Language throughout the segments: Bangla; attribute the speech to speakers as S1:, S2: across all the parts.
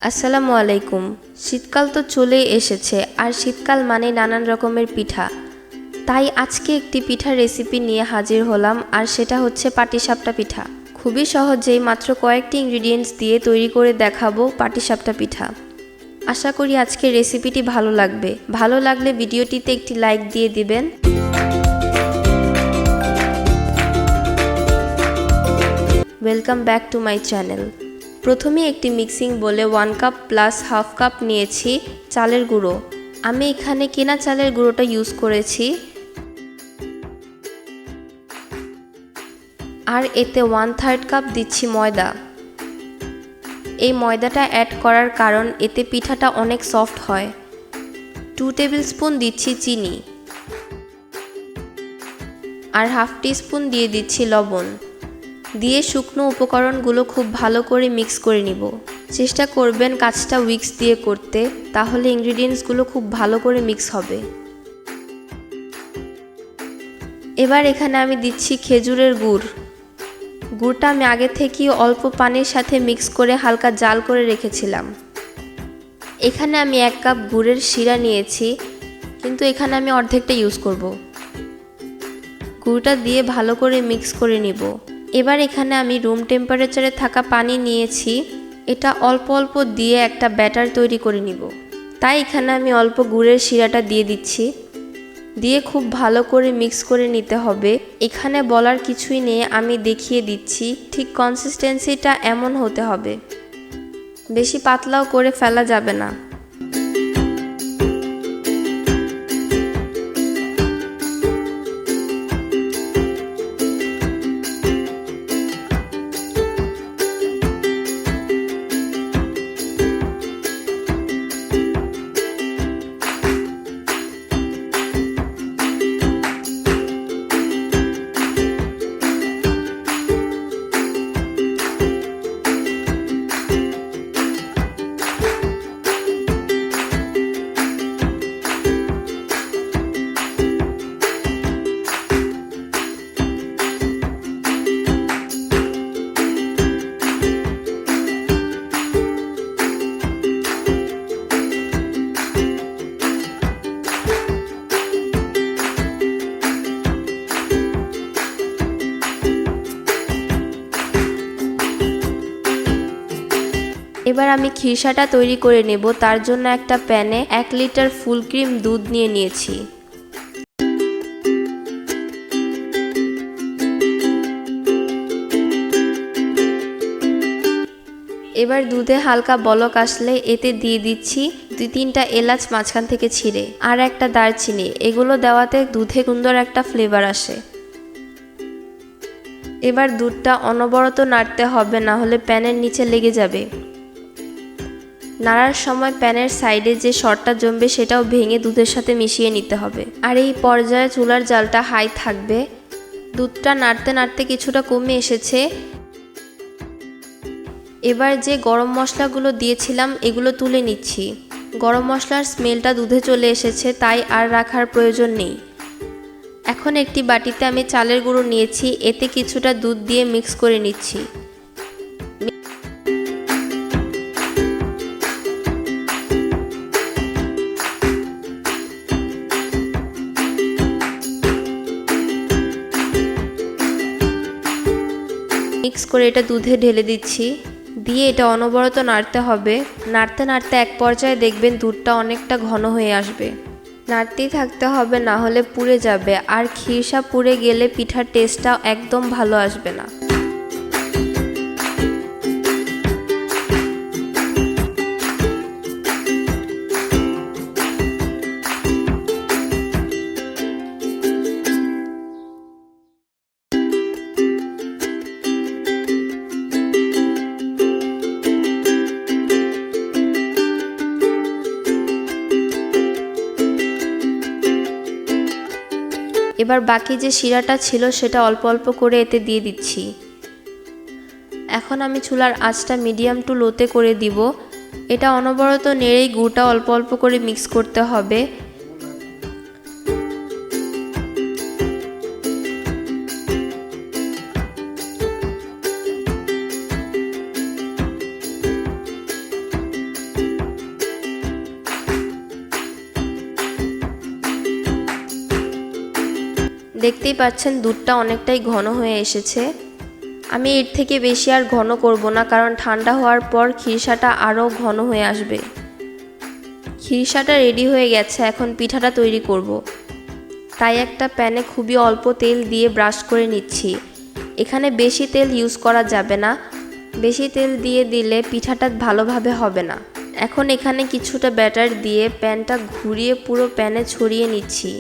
S1: আসসালামু আলাইকুম। শীতকাল তো চলেই এসেছে আর শীতকাল মানে নানান রকমের পিঠা। তাই আজকে একটি পিঠার রেসিপি নিয়ে হাজির হলাম, আর সেটা হচ্ছে পাটিসাপটা পিঠা। খুবই সহজেই মাত্র কয়েকটি ইনগ্রিডিয়েন্টস দিয়ে তৈরি করে দেখাবো পাটিসাপটা পিঠা। আশা করি আজকের রেসিপিটি ভালো লাগবে। ভালো লাগলে ভিডিওটিতে একটি লাইক দিয়ে দিবেন। Welcome back to my channel. প্রথমে একটি মিক্সিং বলে 1 কাপ প্লাস হাফ কাপ নিয়েছি চালের গুঁড়ো। আমি এখানে কেনা চালের গুঁড়োটা ইউজ করেছি। আর এতে 1/3 কাপ দিচ্ছি ময়দা। এই ময়দাটা অ্যাড করার কারণ এতে পিঠাটা অনেক সফট হয়। 2 টেবিল স্পুন দিচ্ছি চিনি, আর হাফ টিস্পুন দিয়ে দিচ্ছি লবণ। দিয়ে শুকনো উপকরণগুলো খুব ভালো করে মিক্স করে নিব। চেষ্টা করবেন কাজটা উইক্স দিয়ে করতে, তাহলে ইনগ্রিডিয়েন্টসগুলো খুব ভালো করে মিক্স হবে। এবার এখানে আমি দিচ্ছি খেজুরের গুড়। গুড়টা আমি আগে থেকেই অল্প পানির সাথে মিক্স করে হালকা জাল করে রেখেছিলাম। এখানে আমি 1 কাপ গুড়ের শিরা নিয়েছি, কিন্তু এখানে আমি অর্ধেকটা ইউজ করব। গুড়টা দিয়ে ভালো করে মিক্স করে নিব। এবার এখানে আমি রুম টেম্পারেচারে থাকা পানি নিয়েছি। এটা অল্প অল্প দিয়ে একটা ব্যাটার তৈরি করে নিব। তাই এখানে আমি অল্প গুড়ের শিরাটা দিয়ে দিচ্ছি। দিয়ে খুব ভালো করে মিক্স করে নিতে হবে। এখানে বলার কিছুই নেই, আমি দেখিয়ে দিচ্ছি। ঠিক কনসিস্টেন্সিটা এমন হতে হবে, বেশি পাতলাও করে ফেলা যাবে না। এবার আমি খিরসাটা তৈরি করে নেব। তার জন্য একটা প্যানে 1 লিটার ফুল ক্রিম দুধ নিয়ে নিয়েছি। এবার দুধে হালকা বলক আসলে এতে দিয়ে দিচ্ছি 2-3টা এলাচ মাঝখান থেকে ছিঁড়ে, আর একটা দারচিনি। এগুলো দেওয়াতে দুধে সুন্দর একটা ফ্লেভার আসে। এবার দুধটা অনবরত নাড়তে হবে, না হলে প্যানের নিচে লেগে যাবে। নাড়ার সময় প্যানের সাইডে যে সরটা জমবে সেটাও ভেঙে দুধের সাথে মিশিয়ে নিতে হবে। আর এই পর্যায়ে চুলার জালটা হাই থাকবে। দুধটা নাড়তে নাড়তে কিছুটা কমে এসেছে। এবার যে গরম মশলাগুলো দিয়েছিলাম এগুলো তুলে নিচ্ছি। গরম মশলার স্মেলটা দুধে চলে এসেছে, তাই আর রাখার প্রয়োজন নেই। এখন একটি বাটিতে আমি চালের গুঁড়ো নিয়েছি, এতে কিছুটা দুধ দিয়ে মিক্স করে নিচ্ছি। মিক্স করে এটা দুধে ঢেলে দিচ্ছি। দিয়ে এটা অনবরত নাড়তে হবে। নাড়তে নাড়তে এক পর্যায়ে দেখবেন দুধটা অনেকটা ঘন হয়ে আসবে। নাড়তেই থাকতে হবে, না হলে পুড়ে যাবে। আর খিরসা পুড়ে গেলে পিঠার টেস্টটা একদম ভালো আসবে না। এবার বাকি যে শিরাটা ছিল সেটা অল্প অল্প করে এতে দিয়ে দিচ্ছি। এখন আমি চুলার আঁচটা মিডিয়াম টু লোতে করে দিব। এটা অনবরত নেড়েই গুড়টা অল্প অল্প করে মিক্স করতে হবে। দেখতেই পাচ্ছেন দুধটা অনেকটাই ঘন হয়ে এসেছে। আমি এর থেকে বেশি আর ঘন করব না, কারণ ঠান্ডা হওয়ার পর খিরসাটা আরও ঘন হয়ে আসবে। খিরসাটা রেডি হয়ে গেছে, এখন পিঠাটা তৈরি করব। তাই একটা প্যানে খুবই অল্প তেল দিয়ে ব্রাশ করে নিচ্ছি। এখানে বেশি তেল ইউজ করা যাবে না, বেশি তেল দিয়ে দিলে পিঠাটা ভালোভাবে হবে না। এখন এখানে কিছুটা ব্যাটার দিয়ে প্যানটা ঘুরিয়ে পুরো প্যানে ছড়িয়ে নিচ্ছি।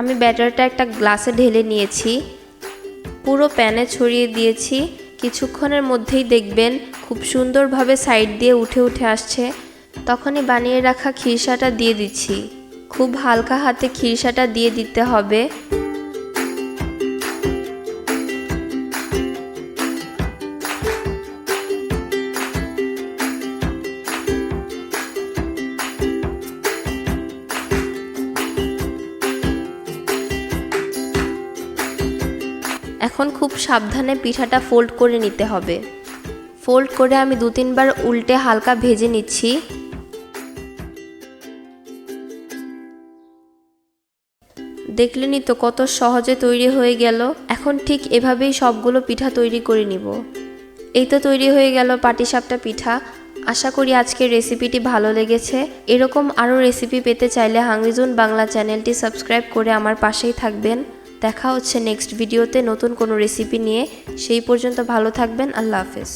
S1: আমি ব্যাটারটা একটা গ্লাসে ঢেলে নিয়েছি, পুরো প্যানে ছড়িয়ে দিয়েছি। কিছুক্ষণের মধ্যেই দেখবেন খুব সুন্দরভাবে সাইড দিয়ে উঠে উঠে আসছে। তখনই বানিয়ে রাখা খিরসাটা দিয়ে দিচ্ছি। খুব হালকা হাতে খিরসাটা দিয়ে দিতে হবে। এখন খুব সাবধানে পিঠাটা ফোল্ড করে নিতে হবে। ফোল্ড করে আমি 2-3 বার উল্টে হালকা ভেজে নিচ্ছি। দেখলেনই তো কত সহজে তৈরি হয়ে গেল। এখন ঠিক এভাবেই সবগুলো পিঠা তৈরি করে নিব। এই তো তৈরি হয়ে গেল পাটিসাপটা পিঠা। আশা করি আজকের রেসিপিটি ভালো লেগেছে। এরকম আরও রেসিপি পেতে চাইলে হাংরি জোন বাংলা চ্যানেলটি সাবস্ক্রাইব করে আমার পাশেই থাকবেন। দেখা হচ্ছে নেক্সট ভিডিওতে নতুন কোনো রেসিপি নিয়ে। সেই পর্যন্ত ভালো থাকবেন। আল্লাহ হাফেজ।